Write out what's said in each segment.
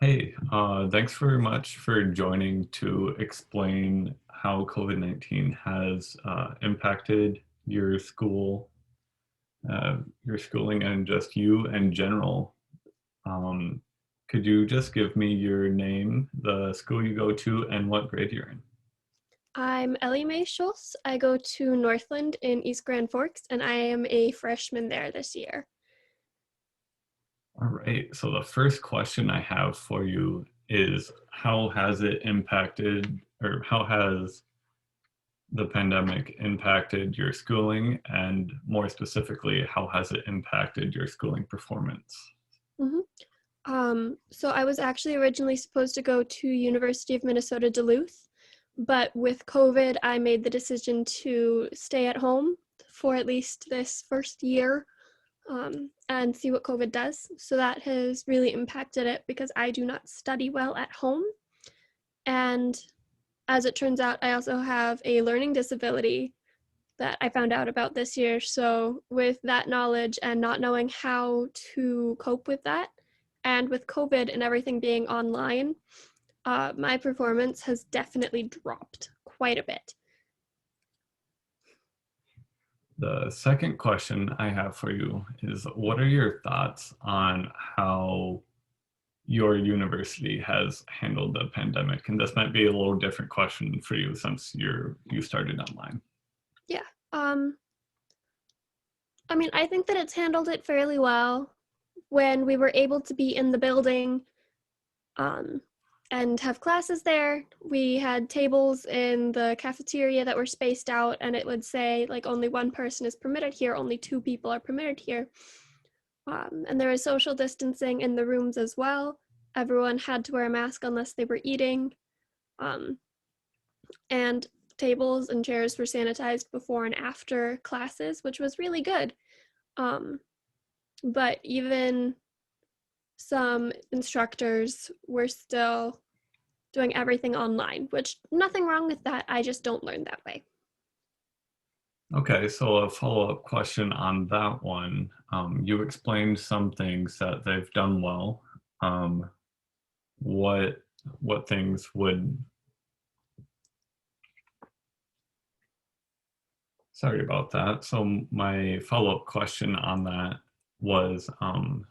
Hey, thanks very much for joining to explain how COVID-19 has impacted your schooling, and just you in general. Um, could you just give me your name, the school you go to, and what grade you're in? I'm Ellie Schulz. I go to Northland in East Grand Forks, and I am a freshman there this year. All right, so the first question I have for you is how has it impacted, or how has the pandemic impacted your schooling, and more specifically, how has it impacted your schooling performance? hmm so I was actually originally supposed to go to University of Minnesota Duluth, but with COVID, I made the decision to stay at home for at least this first year and see what COVID does. So that has really impacted it because I do not study well at home. And as it turns out, I also have a learning disability that I found out about this year. So, with that knowledge and not knowing how to cope with that, and with COVID and everything being online, my performance has definitely dropped quite a bit. The second question I have for you is what are your thoughts on how your university has handled the pandemic? And this might be a little different question for you since you started online. Yeah. Um, I think that it's handled it fairly well. When we were able to be in the building, um, and have classes there. We had tables in the cafeteria that were spaced out, and it would say, like, only one person is permitted here, only two people are permitted here. And there was social distancing in the rooms as well. Everyone had to wear a mask unless they were eating. Um, and tables and chairs were sanitized before and after classes, which was really good. Um, but even some instructors were still doing everything online, which nothing wrong with that. I just don't learn that way. Okay, so a follow-up question on that one. You explained some things that they've done well. Um, what what things would Sorry about that. So my follow-up question on that was,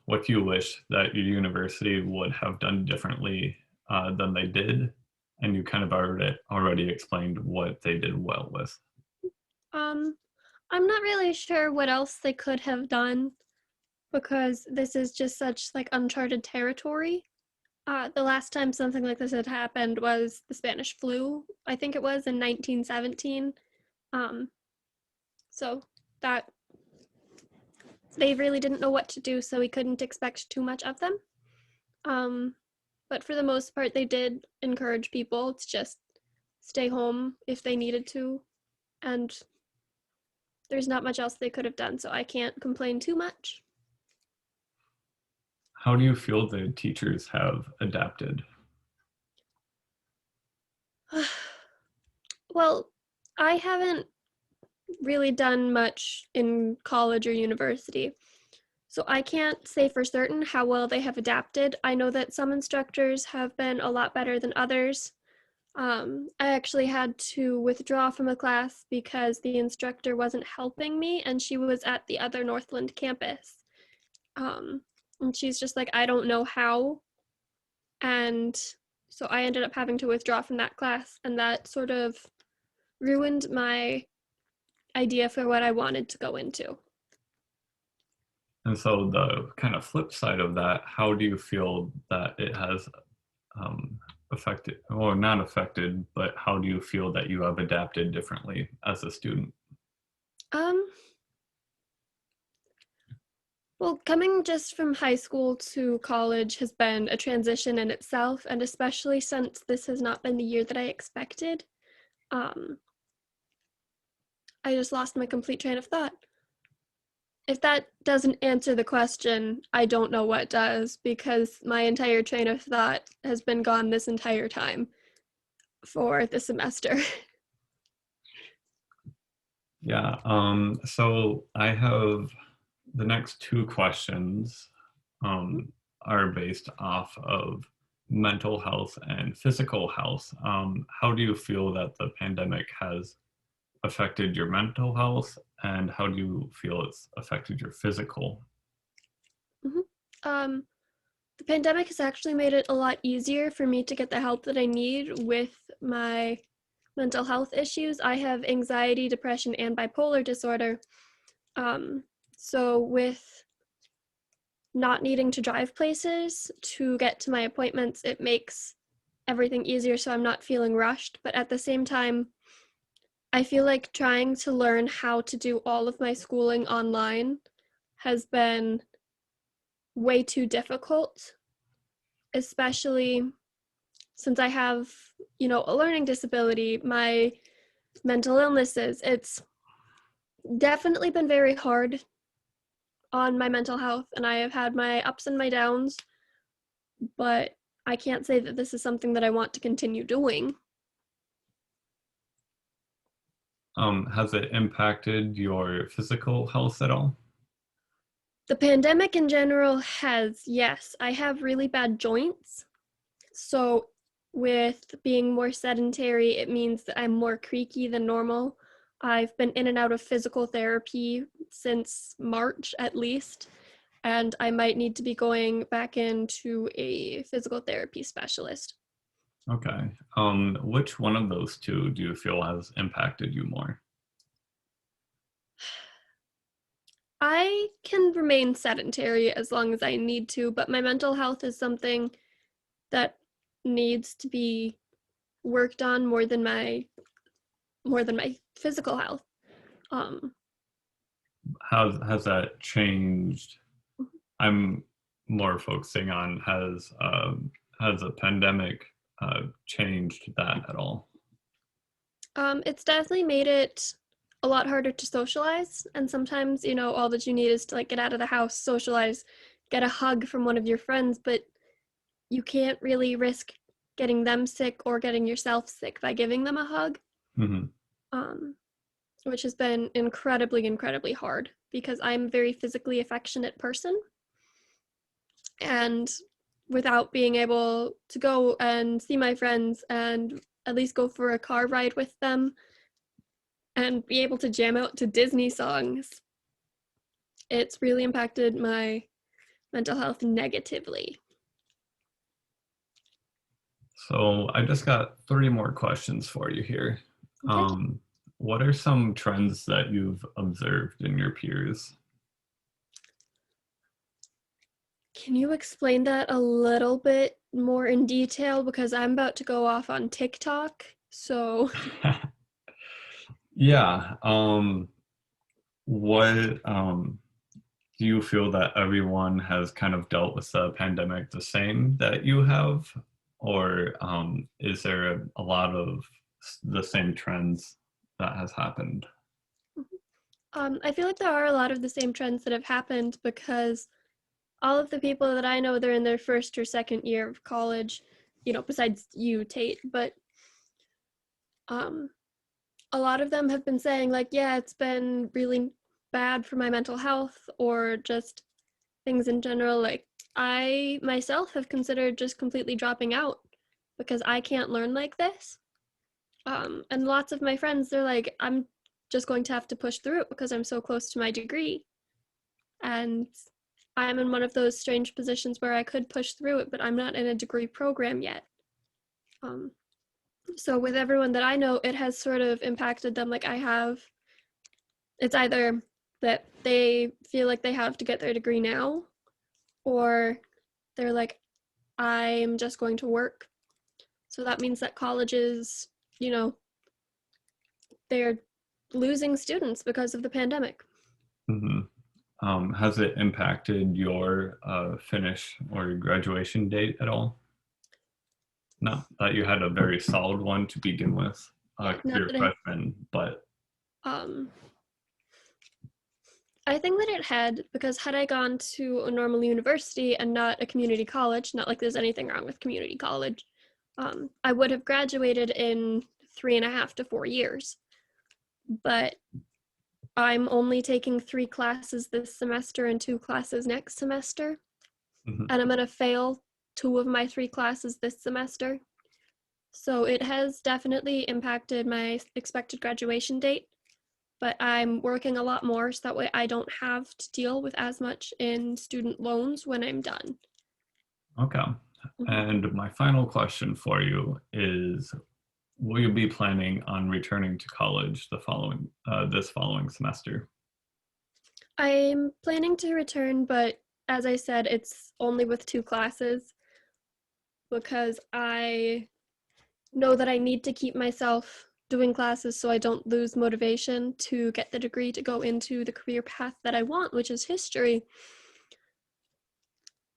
what do you wish that your university would have done differently than they did? And you kind of already explained what they did well with. Um, I'm not really sure what else they could have done because this is just such like uncharted territory. The last time something like this had happened was the Spanish flu. I think it was in 1917. Um, so that they really didn't know what to do, so we couldn't expect too much of them. Um, but for the most part, they did encourage people to just stay home if they needed to, and there's not much else they could have done, so I can't complain too much. How do you feel the teachers have adapted? Well, I haven't really done much in college or university, so I can't say for certain how well they have adapted. I know that some instructors have been a lot better than others. I actually had to withdraw from a class because the instructor wasn't helping me and she was at the other Northland campus. Um, and she's just like, I don't know how. And so I ended up having to withdraw from that class, and that sort of ruined my idea for what I wanted to go into. And so the kind of flip side of that, how do you feel that it has affected, or not affected, but how do you feel that you have adapted differently as a student? Um, well, coming just from high school to college has been a transition in itself, and especially since this has not been the year that I expected, um, I just lost my complete train of thought. If that doesn't answer the question, I don't know what does, because my entire train of thought has been gone this entire time for the semester. Yeah, so I have the next two questions are based off of mental health and physical health. How do you feel that the pandemic has affected your mental health, and how do you feel it's affected your physical? Mhm. The pandemic has actually made it a lot easier for me to get the help that I need with my mental health issues. I have anxiety, depression, and bipolar disorder. Um, so with not needing to drive places to get to my appointments, it makes everything easier so I'm not feeling rushed. But at the same time, I feel like trying to learn how to do all of my schooling online has been way too difficult, especially since I have, a learning disability, my mental illnesses. It's definitely been very hard on my mental health, and I have had my ups and my downs, but I can't say that this is something that I want to continue doing. Has it impacted your physical health at all? The pandemic in general has, yes, I have really bad joints. So, with being more sedentary, it means that I'm more creaky than normal. I've been in and out of physical therapy since March at least, and I might need to be going back into a physical therapy specialist. Okay. Which one of those two do you feel has impacted you more? I can remain sedentary as long as I need to, but my mental health is something that needs to be worked on more than my physical health. Um, Has that changed? I'm more focusing on has a pandemic changed that at all? it's definitely made it a lot harder to socialize, and sometimes all that you need is to like get out of the house, socialize, get a hug from one of your friends, but you can't really risk getting them sick or getting yourself sick by giving them a hug. Hmm. Um, which has been incredibly, incredibly hard because I'm a very physically affectionate person. And without being able to go and see my friends and at least go for a car ride with them and be able to jam out to Disney songs, it's really impacted my mental health negatively. So I just got three more questions for you here. Okay. Um, what are some trends that you've observed in your peers? Can you explain that a little bit more in detail? Because I'm about to go off on TikTok. So, Yeah. What do you feel that everyone has kind of dealt with the pandemic the same that you have, or is there a lot of the same trends that has happened? I feel like there are a lot of the same trends that have happened because all of the people that I know, they're in their first or second year of college, besides you, Tate, but um, a lot of them have been saying, like, yeah, it's been really bad for my mental health or just things in general. Like, I myself have considered just completely dropping out because I can't learn like this. And lots of my friends, they're like, I'm just going to have to push through it because I'm so close to my degree. And I'm in one of those strange positions where I could push through it, but I'm not in a degree program yet. Um, so with everyone that I know, it has sort of impacted them. Like it's either that they feel like they have to get their degree now, or they're like, I'm just going to work. So that means that colleges, you know, they're losing students because of the pandemic. Hmm. Has it impacted your finish or graduation date at all? Not that you had a very solid one to begin with, Yeah, 'cause not you're that a freshman, but um I think that it had, because had I gone to a normal university and not a community college, not like there's anything wrong with community college, I would have graduated in 3.5 to 4 years. But I'm only taking 3 classes this semester and 2 classes next semester, mhm. and I'm gonna fail two of my three classes this semester. So it has definitely impacted my expected graduation date, but I'm working a lot more so that way I don't have to deal with as much in student loans when I'm done. Okay. Mhm. And my final question for you is, will you be planning on returning to college this following semester? I'm planning to return, but as I said, it's only with two classes because I know that I need to keep myself doing classes so I don't lose motivation to get the degree to go into the career path that I want, which is history.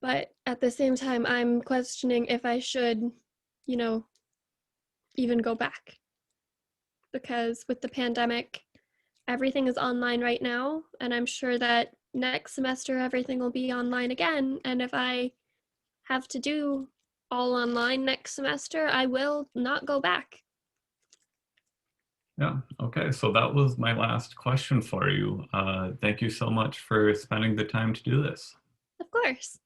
But at the same time, I'm questioning if I should, you know, even go back because with the pandemic, everything is online right now. And I'm sure that next semester, everything will be online again. And if I have to do all online next semester, I will not go back. Yeah. Okay. So that was my last question for you. Thank you so much for spending the time to do this. Of course.